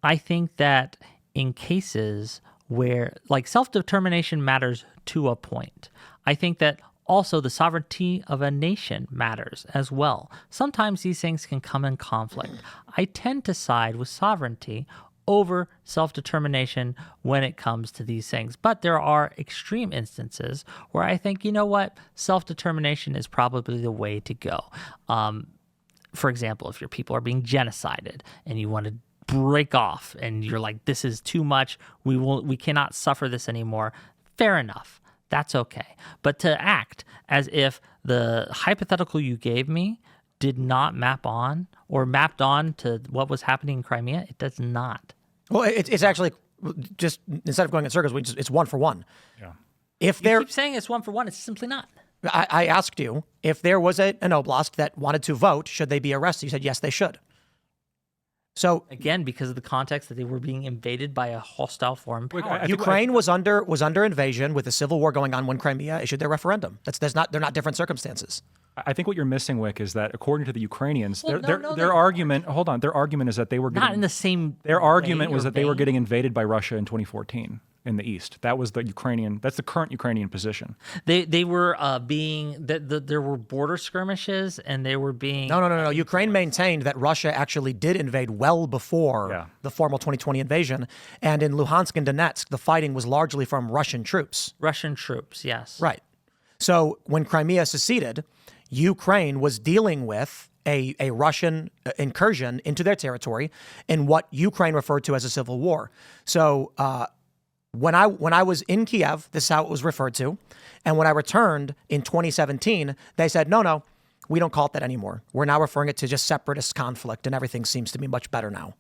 I think that in cases where, like, self-determination matters to a point, I think that also the sovereignty of a nation matters as well. Sometimes these things can come in conflict. I tend to side with sovereignty over self-determination when it comes to these things. But there are extreme instances where I think, you know what, self-determination is probably the way to go. For example, if your people are being genocided and you want to break off and you're like, this is too much, we cannot suffer this anymore, fair enough. That's okay. But to act as if the hypothetical you gave me did not map on or mapped on to what was happening in Crimea, it does not. Well, it's actually just, instead of going in circles, it's one for one. Yeah. If You keep saying it's one for one, it's simply not. I asked you, if there was an oblast that wanted to vote, should they be arrested? You said, yes, they should. So Again, because of the context that they were being invaded by a hostile foreign power. Ukraine was under invasion with a civil war going on when Crimea issued their referendum. They're not different circumstances. I think what you're missing, Whick, is that according to the Ukrainians, Well, their argument is that they were Not in the same Their argument way was or that they were vein. getting invaded by Russia in 2014 in the east. That was that's the current Ukrainian position. They were there were border skirmishes and they were being No. Ukraine maintained that Russia actually did invade well before the formal 2020 invasion. And in Luhansk and Donetsk, the fighting was largely from Russian troops. Russian troops, yes. Right. So when Crimea seceded, Ukraine was dealing with a Russian incursion into their territory in what Ukraine referred to as a civil war. So when I was in Kiev, this is how it was referred to. And when I returned in 2017, they said, no, we don't call it that anymore. We're now referring it to just separatist conflict, and everything seems to be much better now.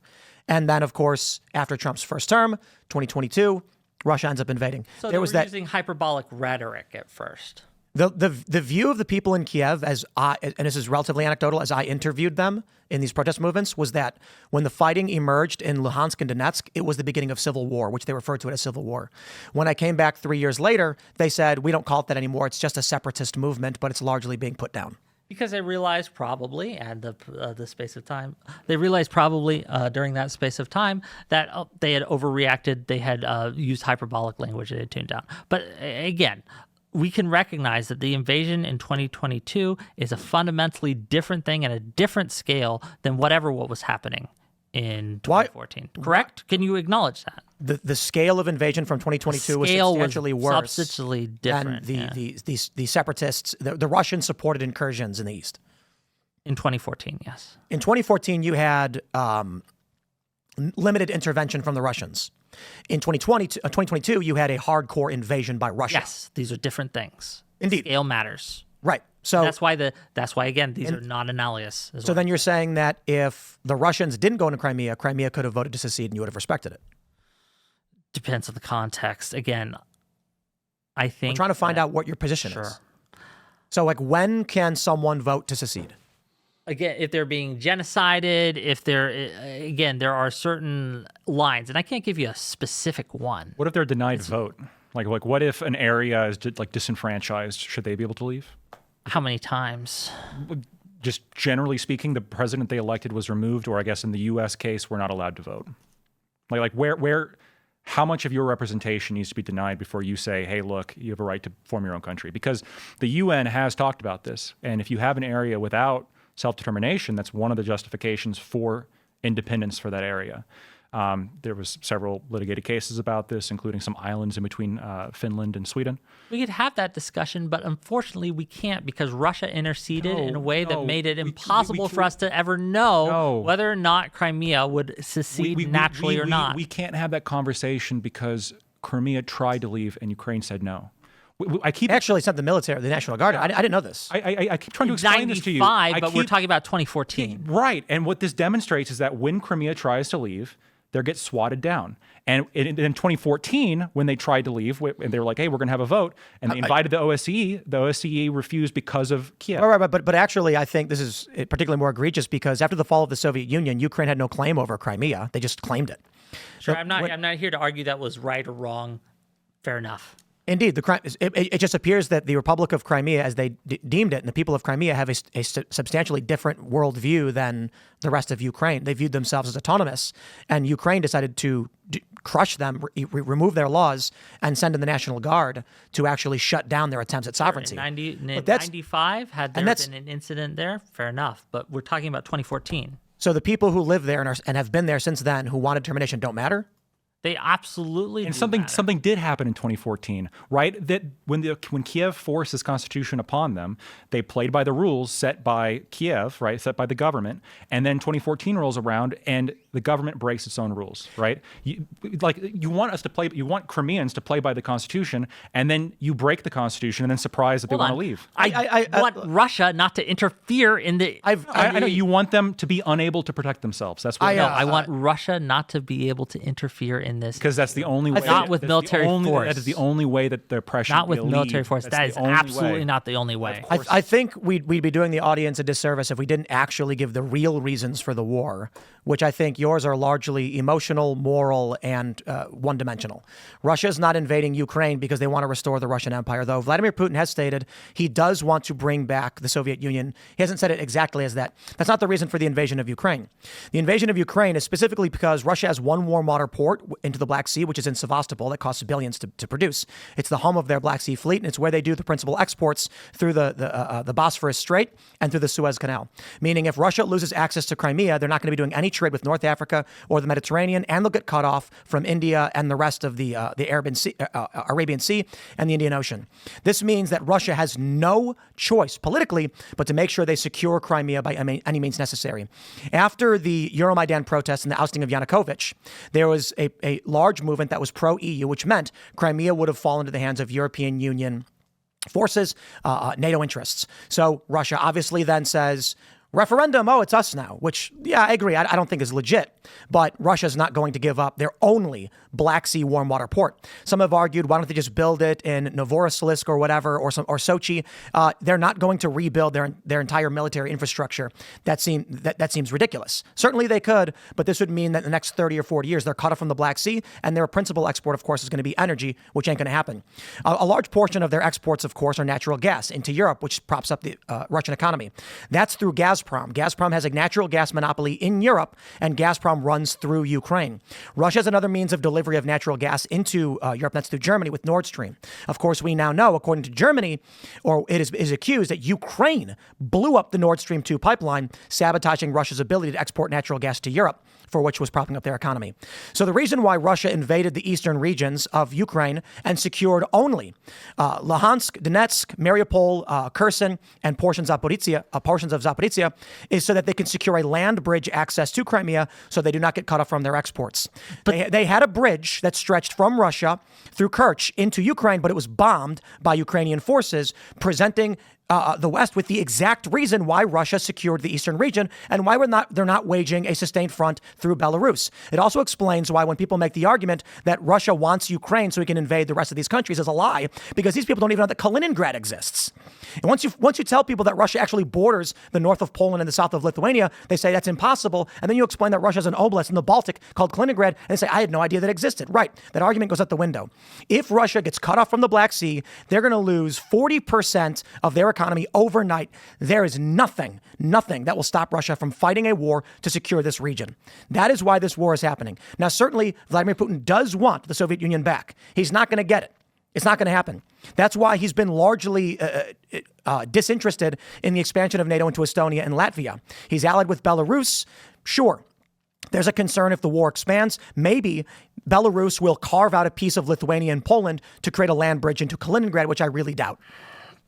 And then, of course, after Trump's first term, 2022, Russia ends up invading. So they were using hyperbolic rhetoric at first. The view of the people in Kiev, and this is relatively anecdotal, as I interviewed them in these protest movements, was that when the fighting emerged in Luhansk and Donetsk, it was the beginning of civil war, which they referred to it as civil war. When I came back 3 years later, they said, we don't call it that anymore. It's just a separatist movement, but it's largely being put down. Because they realized probably, and the space of time, they realized probably during that space of time that they had overreacted. They had used hyperbolic language they had tuned down. But again, we can recognize that the invasion in 2022 is a fundamentally different thing and a different scale than what was happening in 2014. Correct? Can you acknowledge that? The scale of invasion from 2022 was substantially worse substantially different than the separatists, the Russian-supported incursions in the east. In 2014, yes. In 2014, you had limited intervention from the Russians. In 2022, you had a hardcore invasion by Russia. Yes, these are different things. Indeed. Scale matters. Right. So that's why again, these are not analogous. So then you're saying that if the Russians didn't go into Crimea, Crimea could have voted to secede and you would have respected it. Depends on the context. Again, I think we're trying to find out what your position is. So like, when can someone vote to secede? Again, if they're being genocided, there are certain lines, and I can't give you a specific one. What if they're denied vote? Like what if an area is disenfranchised? Should they be able to leave? How many times? Just generally speaking, the president they elected was removed, or I guess in the U.S. case, we're not allowed to vote. Like how much of your representation needs to be denied before you say, hey, look, you have a right to form your own country? Because the UN has talked about this, and if you have an area without self-determination, that's one of the justifications for independence for that area. There was several litigated cases about this, including some islands in between Finland and Sweden. We could have that discussion, but unfortunately we can't because Russia interceded in a way that made it impossible for us to ever know whether or not Crimea would secede naturally or not. We can't have that conversation because Crimea tried to leave and Ukraine said no. I keep actually sent the military, the National Guard. I didn't know this. I keep trying to explain this to you. But we're talking about 2014. Right. And what this demonstrates is that when Crimea tries to leave, they get swatted down. And in 2014, when they tried to leave, and they were like, hey, we're going to have a vote, and they invited the OSCE refused because of Kiev. Right. But actually, I think this is particularly more egregious because after the fall of the Soviet Union, Ukraine had no claim over Crimea. They just claimed it. Sure, I'm not here to argue that was right or wrong. Fair enough. Indeed, it just appears that the Republic of Crimea, as they deemed it, and the people of Crimea have a substantially different worldview than the rest of Ukraine. They viewed themselves as autonomous, and Ukraine decided to crush them, remove their laws, and send in the National Guard to actually shut down their attempts at sovereignty. In 95, had there been an incident there, fair enough. But we're talking about 2014. So the people who live there and have been there since then, who wanted termination, don't matter? They absolutely and do something did happen in 2014, right? That when Kiev forced this constitution upon them, they played by the rules set by Kiev, right? Set by the government, and then 2014 rolls around and the government breaks its own rules, right? You want Crimeans to play by the constitution, and then you break the constitution and then surprise that they want to leave. I want Russia not to interfere in the. I know you want them to be unable to protect themselves. That's what I want Russia not to be able to interfere in this, because that's the only way. Not with military force. That is the only way that the oppression. Not with military force. That is absolutely not the only way. I think we'd be doing the audience a disservice if we didn't actually give the real reasons for the war, which I think yours are largely emotional, moral, and one-dimensional. Russia's not invading Ukraine because they want to restore the Russian Empire, though Vladimir Putin has stated he does want to bring back the Soviet Union. He hasn't said it exactly as that. That's not the reason for the invasion of Ukraine. The invasion of Ukraine is specifically because Russia has one warm water port into the Black Sea, which is in Sevastopol, that costs billions to produce. It's the home of their Black Sea fleet, and it's where they do the principal exports through the Bosphorus Strait and through the Suez Canal. Meaning if Russia loses access to Crimea, they're not going to be doing any trade with North Africa or the Mediterranean, and they'll get cut off from India and the rest of the Arabian Sea and the Indian Ocean. This means that Russia has no choice politically but to make sure they secure Crimea by any means necessary. After the Euromaidan protests and the ousting of Yanukovych, there was a large movement that was pro-EU, which meant Crimea would have fallen into the hands of European Union forces, NATO interests. So Russia obviously then says, referendum, oh, it's us now, which, yeah, I agree. I don't think is legit. But Russia's not going to give up their only Black Sea warm water port. Some have argued, why don't they just build it in Novorossiysk or whatever, or Sochi? They're not going to rebuild their entire military infrastructure. That seems ridiculous. Certainly they could, but this would mean that in the next 30 or 40 years, they're cut off from the Black Sea, and their principal export, of course, is going to be energy, which ain't going to happen. A large portion of their exports, of course, are natural gas into Europe, which props up the Russian economy. That's through Gazprom. Gazprom has a natural gas monopoly in Europe, and Gazprom runs through Ukraine. Russia has another means of delivery of natural gas into Europe. That's through Germany with Nord Stream. Of course, we now know, according to Germany, or it is accused that Ukraine blew up the Nord Stream 2 pipeline, sabotaging Russia's ability to export natural gas to Europe, for which was propping up their economy. So the reason why Russia invaded the eastern regions of Ukraine and secured only Luhansk, Donetsk, Mariupol, Kherson, and portions of Zaporizhia is so that they can secure a land bridge access to Crimea so they do not get cut off from their exports. But they had a bridge that stretched from Russia through Kerch into Ukraine, but it was bombed by Ukrainian forces, presenting the West with the exact reason why Russia secured the eastern region and why they're not waging a sustained front through Belarus. It also explains why when people make the argument that Russia wants Ukraine so he can invade the rest of these countries is a lie, because these people don't even know that Kaliningrad exists. And once you tell people that Russia actually borders the north of Poland and the south of Lithuania, they say that's impossible. And then you explain that Russia has an oblast in the Baltic called Kaliningrad, and they say, I had no idea that existed. Right. That argument goes out the window. If Russia gets cut off from the Black Sea, they're going to lose 40% of their economy overnight. There is nothing that will stop Russia from fighting a war to secure this region. That is why this war is happening. Now, certainly, Vladimir Putin does want the Soviet Union back. He's not going to get it. It's not going to happen. That's why he's been largely disinterested in the expansion of NATO into Estonia and Latvia. He's allied with Belarus. Sure. There's a concern if the war expands, maybe Belarus will carve out a piece of Lithuania and Poland to create a land bridge into Kaliningrad, which I really doubt.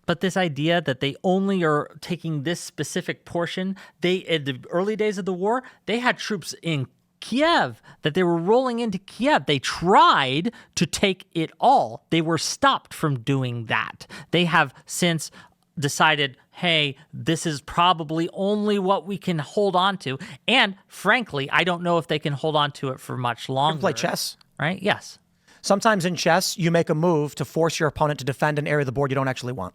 But this idea that they only are taking this specific portion, in the early days of the war, they had troops in Kiev, that they were rolling into Kiev. They tried to take it all. They were stopped from doing that. They have since decided, hey, this is probably only what we can hold on to. And frankly, I don't know if they can hold on to it for much longer. You play chess? Right? Yes. Sometimes in chess, you make a move to force your opponent to defend an area of the board you don't actually want.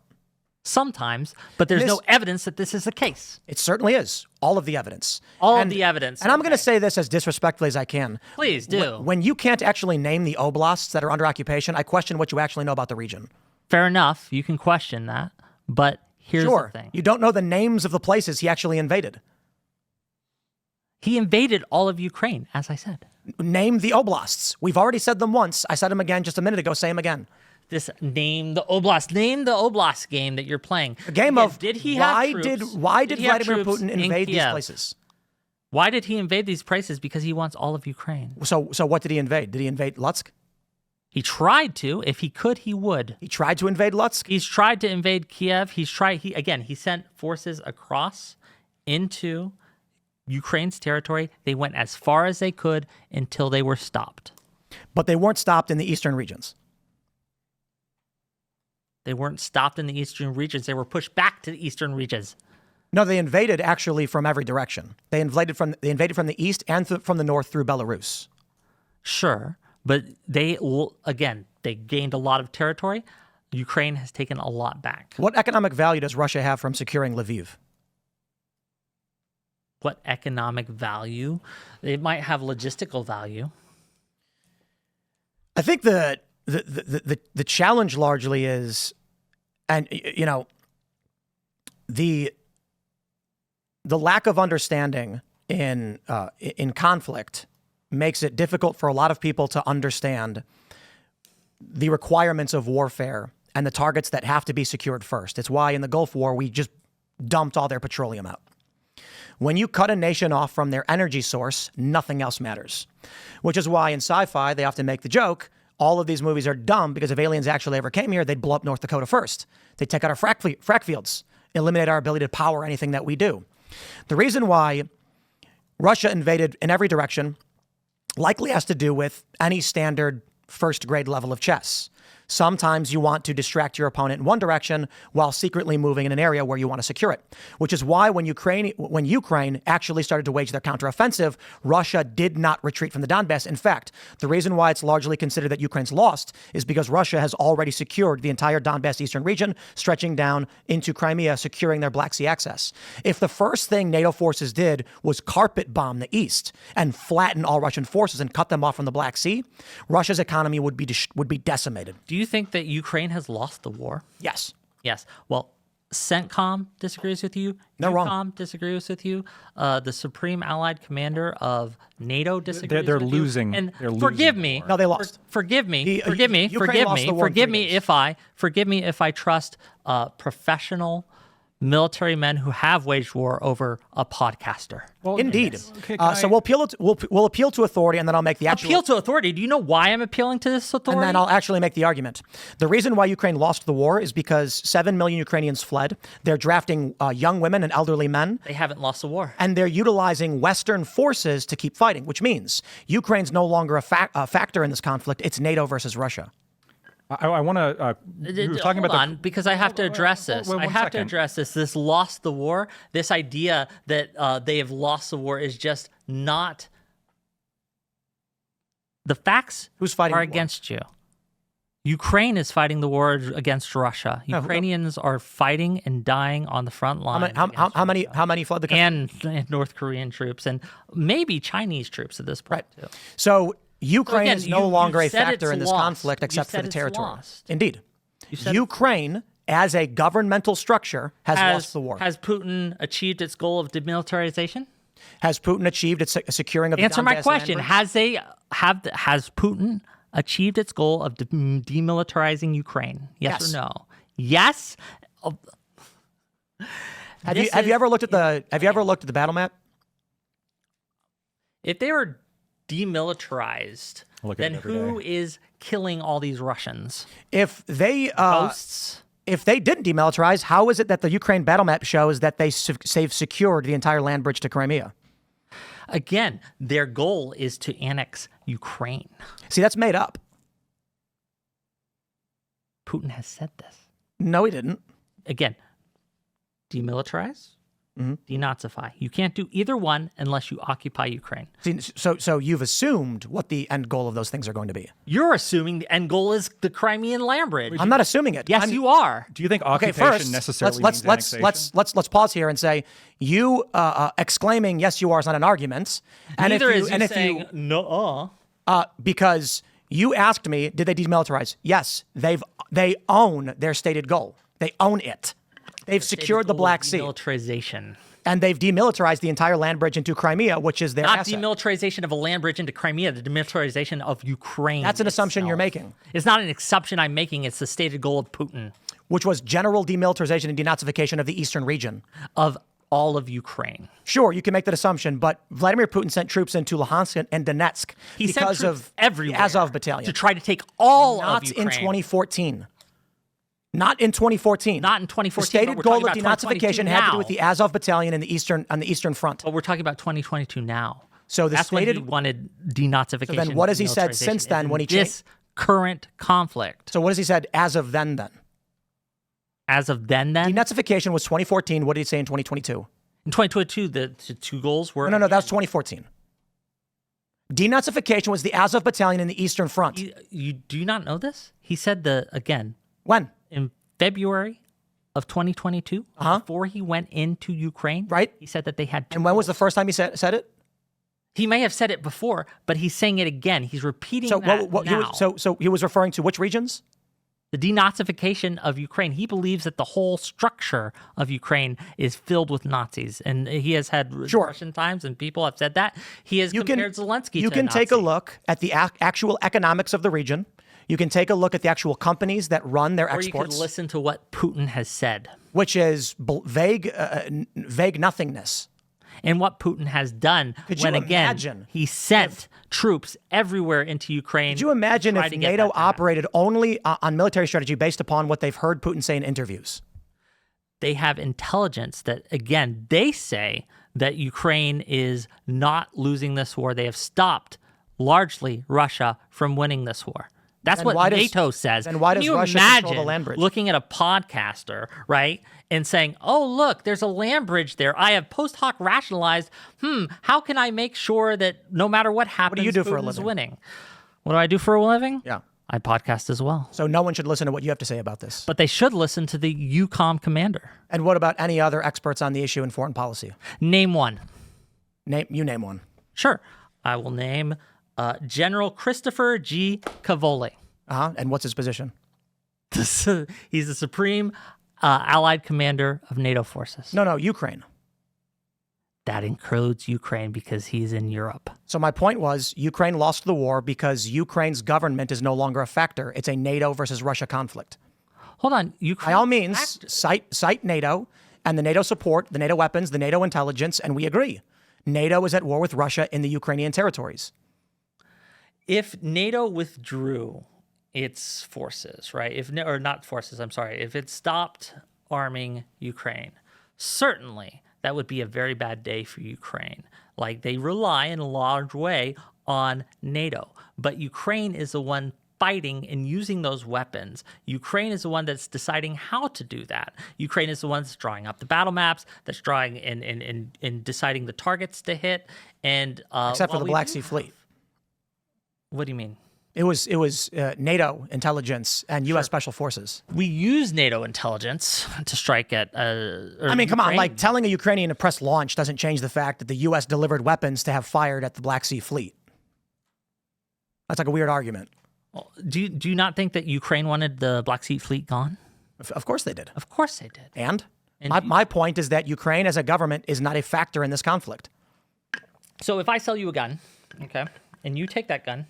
Sometimes, but there's no evidence that this is the case. It certainly is. All of the evidence. All of the evidence. And I'm going to say this as disrespectfully as I can. Please do. When you can't actually name the oblasts that are under occupation, I question what you actually know about the region. Fair enough. You can question that. But here's the thing. You don't know the names of the places he actually invaded. He invaded all of Ukraine, as I said. Name the oblasts. We've already said them once. I said them again just a minute ago. Say them again. This name the oblast game that you're playing. A game of did he why have troops? Why did Vladimir Putin in invade these Kiev? places? Why did he invade these places? Because he wants all of Ukraine. So what did he invade? Did he invade Lutsk? He tried to. If he could, he would. He tried to invade Lutsk? He's tried to invade Kiev. He sent forces across into Ukraine's territory. They went as far as they could until they were stopped. But they weren't stopped in the eastern regions. They weren't stopped in the eastern regions. They were pushed back to the eastern regions. No, they invaded actually from every direction. They invaded from the east and from the north through Belarus. Sure, but they gained a lot of territory. Ukraine has taken a lot back. What economic value does Russia have from securing Lviv? What economic value? It might have logistical value. I think the challenge largely is, and you know, the lack of understanding in conflict makes it difficult for a lot of people to understand the requirements of warfare and the targets that have to be secured first. It's why in the Gulf War we just dumped all their petroleum out. When you cut a nation off from their energy source, nothing else matters. Which is why in sci-fi they often make the joke, all of these movies are dumb because if aliens actually ever came here, they'd blow up North Dakota first. They'd take out our frack fields, eliminate our ability to power anything that we do. The reason why Russia invaded in every direction likely has to do with any standard first grade level of chess. Sometimes you want to distract your opponent in one direction while secretly moving in an area where you want to secure it, which is why when Ukraine actually started to wage their counteroffensive, Russia did not retreat from the Donbass. In fact, the reason why it's largely considered that Ukraine's lost is because Russia has already secured the entire Donbass eastern region, stretching down into Crimea, securing their Black Sea access. If the first thing NATO forces did was carpet bomb the east and flatten all Russian forces and cut them off from the Black Sea, Russia's economy would be decimated. Do you think that Ukraine has lost the war? Yes. Yes. Well, CENTCOM disagrees with you. No, wrong. EUCOM disagrees with you. The Supreme Allied Commander of NATO disagrees They're with losing. you. And They're forgive losing me. the war. No, they lost. Forgive me. Ukraine lost the war in 3 days. Forgive me if I trust professional military men who have waged war over a podcaster. Well, Indeed. Okay, So we'll appeal to authority, and then I'll make the actual Appeal to authority. Do you know why I'm appealing to this authority? And then I'll actually make the argument. The reason why Ukraine lost the war is because 7 million Ukrainians fled. They're drafting young women and elderly men. They haven't lost the war. And they're utilizing Western forces to keep fighting, which means Ukraine's no longer a factor in this conflict. It's NATO versus Russia. I want to. We were talking about because I have to address this. Wait, I have to second. address this. This lost the war. This idea that they have lost the war is just not. The facts Who's fighting are the war? against you. Ukraine is fighting the war against Russia. Ukrainians are fighting and dying on the front line. How many fled the country? And North Korean troops and maybe Chinese troops at this point too. So Ukraine again, is no you longer a said factor it's in this lost. conflict You except for said the it's territory. lost. Indeed. said- Ukraine, as a governmental structure, has lost the war. Has Putin achieved its goal of demilitarization? Has Putin achieved its securing of the Answer my Donbass question. land bridge? Has Putin achieved its goal of demilitarizing Ukraine? Yes, Yes. or no? Yes. Have you ever looked at the battle map? If they were demilitarized, Look at then it every who day. is killing all these Russians? If they Ghosts? if they didn't demilitarize, how is it that the Ukraine battle map shows that they've secured the entire land bridge to Crimea? Again, their goal is to annex Ukraine. See, that's made up. Putin has said this. No, he didn't. Again, demilitarize, denazify. You can't do either one unless you occupy Ukraine. See, so you've assumed what the end goal of those things are going to be. You're assuming the end goal is the Crimean land bridge. I'm not assuming it. Yes, you are. Do you think Okay, occupation first, necessarily let's means annexation? let's pause here and say you exclaiming yes you are is not an argument, and Neither if you, is you and if saying you no. because you asked me, did they demilitarize? Yes, they own their stated goal. They own it. They've secured the Black Sea. Demilitarization. And they've demilitarized the entire land bridge into Crimea, which is their Not asset. demilitarization of a land bridge into Crimea, the demilitarization of Ukraine. That's an assumption you're itself. making. It's not an assumption I'm making. It's the stated goal of Putin, Which was general demilitarization and denazification of the eastern region. of all of Ukraine. Sure, you can make that assumption, but Vladimir Putin sent troops into Luhansk and Donetsk He sent because troops of everywhere the Azov battalion. to try to take all Not of Ukraine. in 2014. Not in 2014. Not in 2014, The stated but we're goal of talking about denazification 2022 had to do now. with the Azov battalion in the eastern front. But we're talking about 2022 now. So the That's stated. when he wanted denazification. So then what has he said since then when he this current conflict? So what has he said as of then? As of then, Denazification was 2014. What did he say in 2022? in 2022, the two goals were No, that was 2014. Denazification was the Azov battalion in the eastern front. You do you not know this? He said again When? in February of 2022, before he went into Ukraine. Right. He said that they had. And when was the first time he said it? He may have said it before, but he's saying it again. He's repeating So that now. so he was referring to which regions? The denazification of Ukraine. He believes that the whole structure of Ukraine is filled with Nazis, and he has had Russian times, and people have said that. He has compared Zelensky to You can a take a Nazi. look at the actual economics of the region. You can take a look at the actual companies that run their Or you exports, could listen to what Putin has said. which is vague nothingness. And what Putin has done Could when, you again, imagine he sent troops everywhere into Ukraine. Could you imagine to try if to get NATO that back. operated only on military strategy based upon what they've heard Putin say in interviews? They have intelligence that, again, they say that Ukraine is not losing this war. They have stopped, largely, Russia from winning this war. That's Then why what does- NATO says. then why Can does you Russia control imagine the land bridge? looking at a podcaster, right, and saying, oh, look, there's a land bridge there. I have post hoc rationalized, how can I make sure that no matter what happens, you do for a Putin's living? winning? What do I do for a living? Yeah. I podcast as well. So no one should listen to what you have to say about this. But they should listen to the EUCOM commander. And what about any other experts on the issue in foreign policy? Name one. Name one. Sure. I will name General Christopher G. Cavoli. And what's his position? He's the supreme allied commander of NATO forces. No, Ukraine. That includes Ukraine because he's in Europe. So my point was Ukraine lost the war because Ukraine's government is no longer a factor. It's a NATO versus Russia conflict. Hold on. Ukraine. By all means, cite NATO and the NATO support, the NATO weapons, the NATO intelligence, and we agree. NATO is at war with Russia in the Ukrainian territories. If NATO withdrew its forces, right? If it stopped arming Ukraine, certainly that would be a very bad day for Ukraine. Like, they rely in a large way on NATO, but Ukraine is the one fighting and using those weapons. Ukraine is the one that's deciding how to do that. Ukraine is the one that's drawing up the battle maps, that's drawing and deciding the targets to hit. And Except for the Black Sea Fleet. What do you mean? It was NATO intelligence and U.S. Special Forces. We use NATO intelligence to strike at. I mean, come on! Like, telling a Ukrainian to press launch doesn't change the fact that the U.S. delivered weapons to have fired at the Black Sea Fleet. That's like a weird argument. Do you not think that Ukraine wanted the Black Sea Fleet gone? Of course they did. Of course they did. And my point is that Ukraine as a government is not a factor in this conflict. So if I sell you a gun, okay, and you take that gun,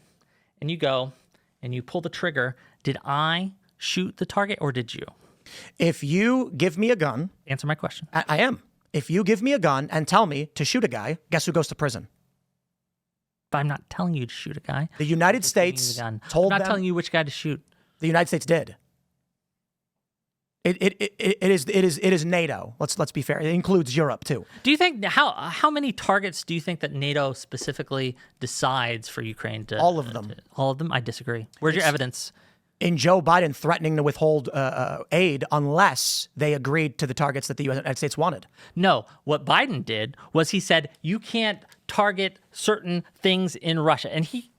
and you go, and you pull the trigger, did I shoot the target or did you? If you give me a gun... Answer my question. I am. If you give me a gun and tell me to shoot a guy, guess who goes to prison? But I'm not telling you to shoot a guy. The United States I'm told not them... telling you which guy to shoot. The United States did. It is NATO. Let's be fair. It includes Europe too. Do you think how many targets do you think that NATO specifically decides for Ukraine to? All of them. All of them? I disagree. Where's your evidence? in Joe Biden threatening to withhold aid unless they agreed to the targets that the United States wanted. No, what Biden did was he said you can't target certain things in Russia, and he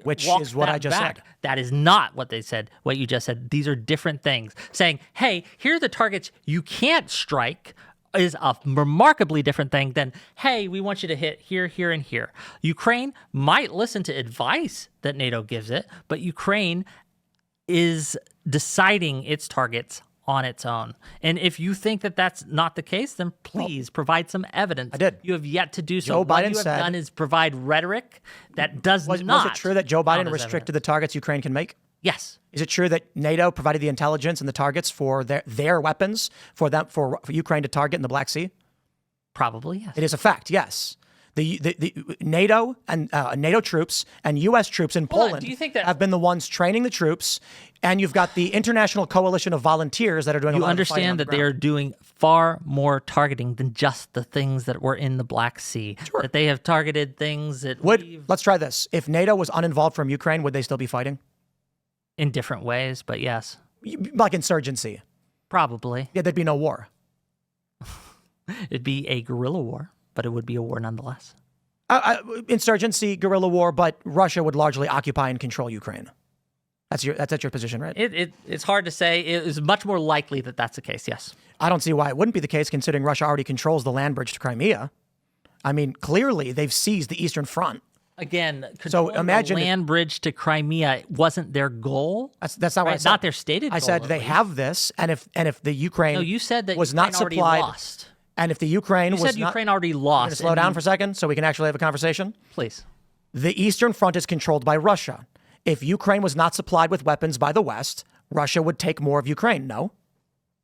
Which walked is what that I just back. said. That is not what they said. What you just said. These are different things. Saying, hey, here are the targets you can't strike is a remarkably different thing than, hey, we want you to hit here, here, and here. Ukraine might listen to advice that NATO gives it, but Ukraine is deciding its targets on its own. And if you think that that's not the case, then please provide some evidence. I did. You have yet to do so. Joe What Biden you have said- done is provide rhetoric that does Was not. it true that Joe count Biden as restricted evidence. the targets Ukraine can make? Yes. Is it true that NATO provided the intelligence and the targets for their weapons for Ukraine to target in the Black Sea? Probably, yes. It is a fact, yes. The NATO and NATO troops and U.S. troops in Hold on, Poland do you think that- have been the ones training the troops, and you've got the international coalition of volunteers that are doing a You lot of the fighting on understand the that they are ground. doing far more targeting than just the things that were in the Black Sea. Sure. That they have targeted things that we've Let's try this. If NATO was uninvolved from Ukraine, would they still be fighting? in different ways, but yes, Like insurgency. probably. Yeah, there'd be no war. It'd be a guerrilla war, but it would be a war nonetheless. Insurgency, guerrilla war, but Russia would largely occupy and control Ukraine. That's your position, right? It's hard to say. It is much more likely that that's the case, yes. I don't see why it wouldn't be the case, considering Russia already controls the land bridge to Crimea. I mean, clearly they've seized the Eastern Front. Again, imagine the if- land bridge to Crimea wasn't their goal. That's not what I Right? said. Not their stated I goal, said at they least. have this, and if the Ukraine No, you said that was Ukraine not already supplied, lost. and if the Ukraine You was said not, Ukraine already Gonna lost. slow down for a second so we can actually have a conversation. Please. The Eastern Front is controlled by Russia. If Ukraine was not supplied with weapons by the West, Russia would take more of Ukraine. No,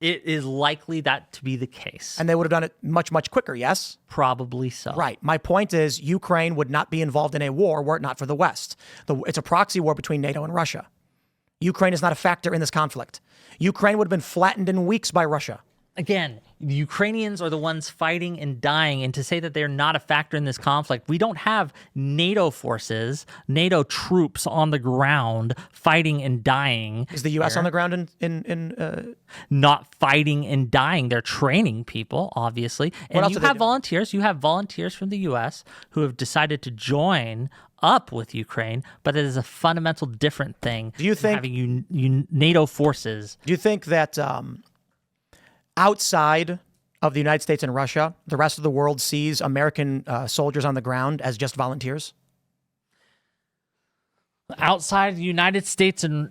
It is likely that to be the case. and they would have done it much, much quicker. Yes. Probably so. Right. My point is Ukraine would not be involved in a war were it not for the West. It's a proxy war between NATO and Russia. Ukraine is not a factor in this conflict. Ukraine would have been flattened in weeks by Russia. Again, the Ukrainians are the ones fighting and dying, and to say that they're not a factor in this conflict, we don't have NATO forces, NATO troops on the ground fighting and dying. Is the U.S. on the ground in Not fighting and dying. They're training people, obviously. And else you are they have doing? volunteers. You have volunteers from the U.S. who have decided to join up with Ukraine, but it is a fundamental different thing. Do you than think- having NATO forces? Do you think that outside of the United States and Russia, the rest of the world sees American soldiers on the ground as just volunteers? Outside the United States and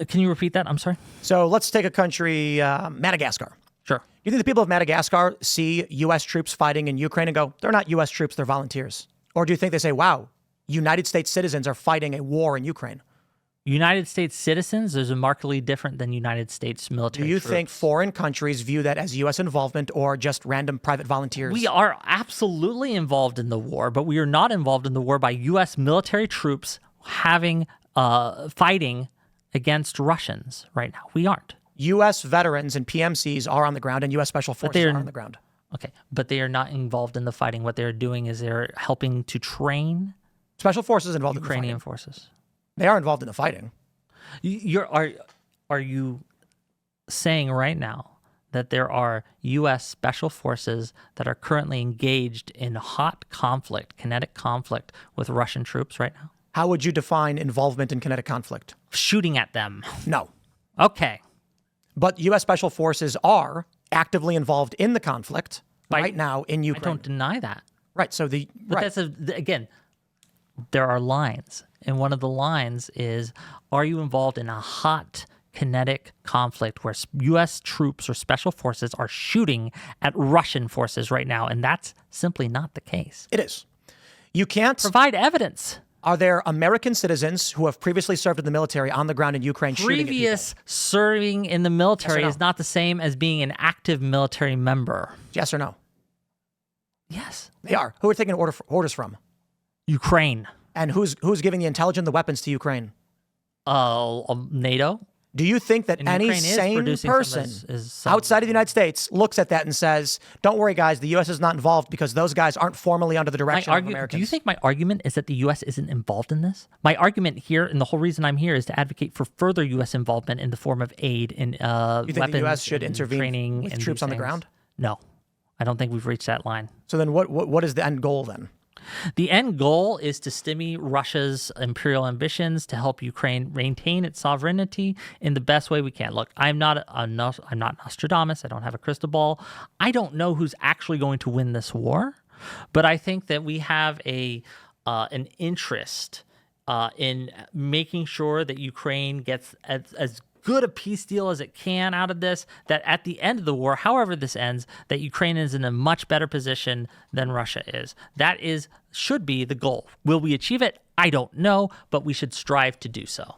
can you repeat that? I'm sorry. So let's take a country, Madagascar. Sure. Do you think the people of Madagascar see U.S. troops fighting in Ukraine and go, they're not U.S. troops, they're volunteers? Or do you think they say, wow, United States citizens are fighting a war in Ukraine? United States citizens is remarkably different than United States military Do you troops. think foreign countries view that as U.S. involvement or just random private volunteers? We are absolutely involved in the war, but we are not involved in the war by U.S. military troops having fighting against Russians right now. We aren't. U.S. veterans and PMCs are on the ground and U.S. Special Forces are on the ground. Okay, but they are not involved in the fighting. What they're doing is they're helping to train Special Forces involved in the Ukrainian fighting. forces. They are involved in the fighting. Are you saying right now that there are U.S. special forces that are currently engaged in hot conflict, kinetic conflict with Russian troops right now? How would you define involvement in kinetic conflict? Shooting at them. No. Okay. But U.S. Special Forces are actively involved in the conflict right now in I Ukraine. don't deny that. Right. So But again, there are lines. And one of the lines is, are you involved in a hot kinetic conflict where U.S. troops or special forces are shooting at Russian forces right now? And that's simply not the case. It is. You can't. Provide evidence. Are there American citizens who have previously served in the military on the ground in Ukraine shooting at people? Previous serving in the military Yes or no? is not the same as being an active military member. Yes or no? Yes. They are. Who are taking orders from? Ukraine. And who's giving the intelligence, the weapons to Ukraine? NATO. Do you think that And any Ukraine is sane producing person some outside of the United States looks at that and says, don't worry, guys, the U.S. is not involved because those guys aren't formally under the direction of Americans? Do you think my argument is that the U.S. isn't involved in this? My argument here, and the whole reason I'm here, is to advocate for further U.S. involvement in the form of aid and you think weapons the U.S. should and intervene training with and troops these on the things. ground? No, I don't think we've reached that line. So then what is the end goal then? The end goal is to stymie Russia's imperial ambitions to help Ukraine maintain its sovereignty in the best way we can. Look, I'm not Nostradamus. I don't have a crystal ball. I don't know who's actually going to win this war, but I think that we have an interest in making sure that Ukraine gets as good a peace deal as it can out of this, that at the end of the war, however this ends, that Ukraine is in a much better position than Russia is. That should be the goal. Will we achieve it? I don't know, but we should strive to do so.